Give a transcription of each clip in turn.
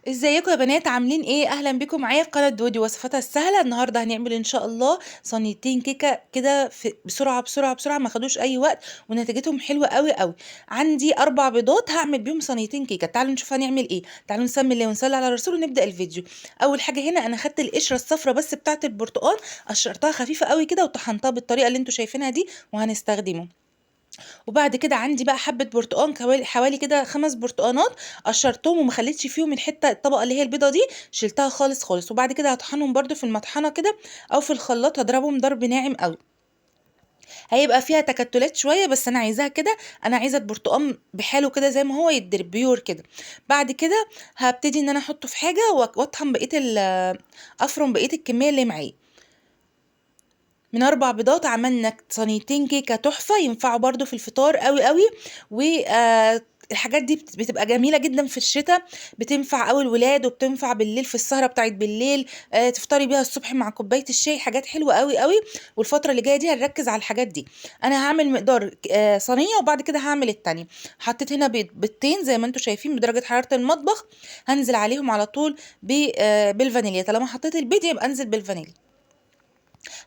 ازيكم يا بنات عاملين ايه؟ اهلا بكم معايا في قناه دودي وصفاتها السهله. النهارده هنعمل ان شاء الله صينيتين كيكه كده بسرعه بسرعه بسرعه، ما خدوش اي وقت ونتيجتهم حلوه قوي قوي. عندي 4 بيضات هعمل بيهم صينيتين كيكه. تعالوا نشوف هنعمل ايه. تعالوا نسمي الله ونصلي على الرسول ونبدا الفيديو. اول حاجه هنا انا خدت القشره الصفراء بس بتاعه البرتقال، قشرتها خفيفه قوي كده وطحنتها بالطريقه اللي انتوا شايفينها دي وهنستخدمه. وبعد كده عندي بقى حبة برتقان حوالي كده 5 برتقانات، قشرتهم وما خليتش فيهم الطبقة اللي هي البيضة دي، شلتها خالص خالص. وبعد كده هطحنهم برده في المطحنة كده او في الخلاط، هضربهم ضرب ناعم قوي. هيبقى فيها تكتلات شوية بس انا عايزاها كده، انا عايزة البرتقان بحاله كده زي ما هو يتضرب بيور كده. بعد كده هبتدي ان انا احطه في حاجة واطحن افرم بقية الكمية اللي معايا. من 4 بيضات عملنا صينيتين كيكة تحفة، ينفعوا برضو في الفطار قوي قوي. والحاجات دي بتبقى جميلة جدا في الشتاء، بتنفع قوي الولاد وبتنفع بالليل في السهرة بتاعت بالليل. تفطري بيها الصبح مع كوباية الشاي، حاجات حلوة قوي قوي. والفترة اللي جاية دي هنركز على الحاجات دي. انا هعمل مقدار صينية وبعد كده هعمل التانية. حطيت هنا بيضتين زي ما انتم شايفين بدرجة حرارة المطبخ، هنزل عليهم على طول بالفانيليا. طالما حطيت البيض يبقى انزل بالفانيليا.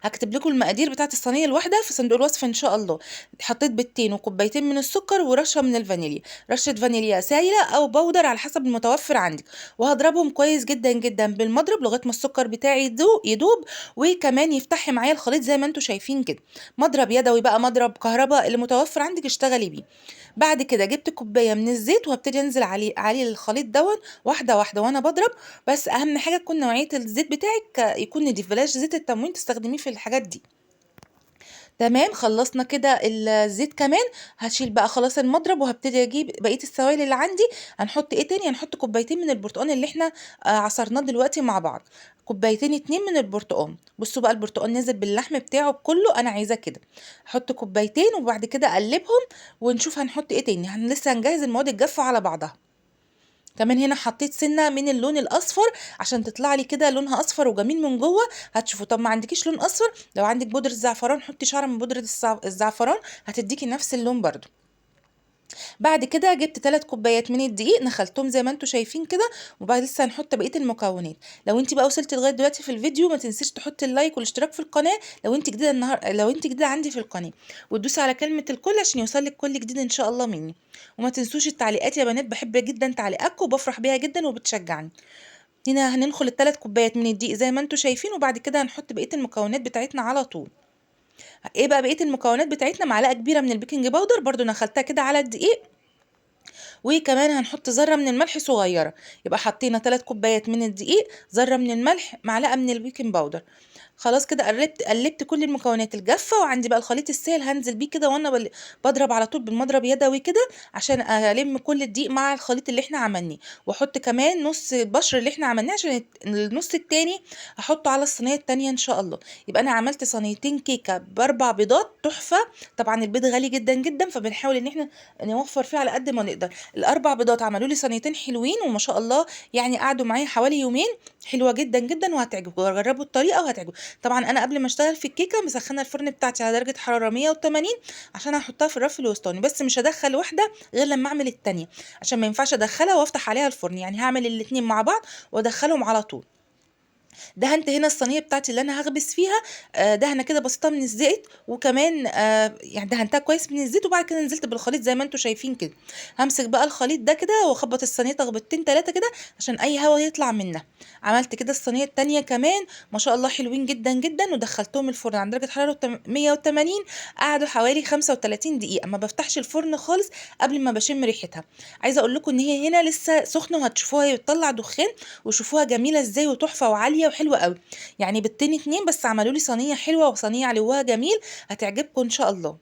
هكتب لكم المقادير بتاعت الصينيه الواحده في صندوق الوصف ان شاء الله. حطيت بيضتين وكوبايتين من السكر ورشه من الفانيليا، رشه فانيليا سايله او بودر على حسب المتوفر عندك. وهضربهم كويس جدا جدا بالمضرب لغايه ما السكر بتاعي يدوب وكمان يفتح معايا الخليط زي ما انتم شايفين كده. مضرب يدوي بقى، مضرب كهرباء، اللي متوفر عندك اشتغلي بيه. بعد كده جبت كوبايه من الزيت وهبتدي انزل عليه الخليط دون واحده واحده وانا بضرب. بس اهم حاجه تكون نوعيه الزيت بتاعك يكون نضيف، بلاش زيت التموين تستخدميه في الحاجات دي. تمام، خلصنا كده الزيت كمان. هشيل بقى خلاص المضرب وهبتدي اجيب بقيه السوائل اللي عندي. هنحط ايه تاني؟ هنحط كوبايتين من البرتقال اللي احنا عصرناه دلوقتي مع بعض. كوبايتين 2 من البرتقال. بصوا بقى البرتقال نزل باللحم بتاعه كله، انا عايزاه كده. احط كوبايتين وبعد كده اقلبهم ونشوف هنحط ايه تاني. لسه هنجهز المواد الجافه على بعضها. كمان هنا حطيت سنه من اللون الاصفر عشان تطلع لي كده لونها اصفر وجميل من جوه. هتشوفوا. طب ما عندكيش لون اصفر، لو عندك بودره الزعفران حطي شعره من بودره الزعفران، هتديكي نفس اللون برضو. بعد كده جبت 3 كوبايات من الدقيق، نخلتهم زي ما انتم شايفين كده. وبعد لسه هنحط بقيه المكونات. لو انت بقى وصلتي لغايه دلوقتي في الفيديو ما تنسيش تحطي اللايك والاشتراك في القناه لو انت جديده عندي في القناه، وتدوسي على كلمه الكل عشان يوصلك كل جديد ان شاء الله مني. وما تنسوش التعليقات يا بنات، بحب جدا تعليقاتكم وبفرح بيها جدا وبتشجعني. هنا هننخل ال3 كوبايات من الدقيق زي ما انتم شايفين، وبعد كده هنحط بقيه المكونات بتاعتنا على طول. ايه بقى بقيه المكونات بتاعتنا؟ معلقه كبيره من البيكنج باودر برضو نخلتها كده على الدقيق، وكمان هنحط ذره من الملح صغيره. يبقى حطينا 3 كوبايات من الدقيق، ذره من الملح، معلقه من البيكنج باودر. خلاص كده قلبت كل المكونات الجافه. وعندي بقى الخليط السائل هنزل بيه كده وانا بضرب على طول بالمضرب يدوي كده عشان الم كل الدقيق مع الخليط اللي احنا عملناه. واحط كمان نص البشر اللي احنا عملناه عشان النص التاني هحطه على الصينيه التانيه ان شاء الله. يبقى انا عملت صينيتين كيكه ب4 بيضات تحفه. طبعا البيض غالي جدا جدا فبنحاول ان احنا نوفر فيه على قد ما نقدر. ال4 بيضات عملوا لي صينيتين حلوين وما شاء الله، يعني قعدوا معايا حوالي يومين. حلوه جدا جدا وهتعجبكم، جربوا الطريقه وهتعجبكم. طبعا انا قبل ما اشتغل في الكيكه مسخنه الفرن بتاعتي على درجه حراره 180 عشان هحطها في الرف الوسطاني. بس مش هدخل واحده غير لما اعمل التانية، عشان ما ينفعش ادخلها وافتح عليها الفرن. يعني هعمل الاتنين مع بعض وادخلهم على طول. دهنت هنا الصينيه بتاعتي اللي انا هخبز فيها دهنه كده بسيطه من الزيت، وكمان يعني دهنتها كويس من الزيت. وبعد كده نزلت بالخليط زي ما انتم شايفين كده. همسك بقى الخليط ده كده واخبط الصينيه تخبطتين 3 كده عشان اي هوا يطلع منها. عملت كده الصينيه التانية كمان، ما شاء الله حلوين جدا جدا. ودخلتهم الفرن عند درجه حراره 180، قعدوا حوالي 35 دقيقه. ما بفتحش الفرن خالص قبل ما بشم ريحتها. عايزه اقول لكم ان هي هنا لسه سخنه وهتشوفوها هي بتطلع دخان، وشوفوها جميله ازاي وتحفه وعاليه وحلوه قوي. يعني بالتين 2 بس عملوا لي صينيه حلوه وصينيه علوها جميل، هتعجبكم ان شاء الله.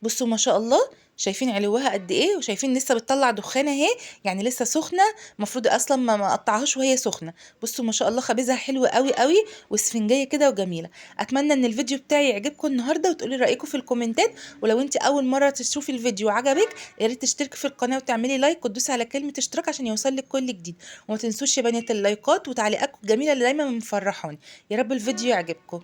بصوا ما شاء الله، شايفين علوها قد ايه وشايفين لسه بتطلع دخان اهي، يعني لسه سخنه. المفروض اصلا ما اقطعهاش وهي سخنه. بصوا ما شاء الله خبيزها حلو قوي قوي واسفنجيه كده وجميله. اتمنى ان الفيديو بتاعي يعجبكم النهارده وتقولي رايكم في الكومنتات. ولو انت اول مره تشوفي الفيديو وعجبك يا ريت تشتركي في القناه وتعملي لايك وتدوسي على كلمه اشتراك عشان يوصلك كل جديد. وما تنسوش يا بنات اللايكات وتعليقاتكم الجميله اللي دايما مفرحاني. يا رب الفيديو يعجبكم.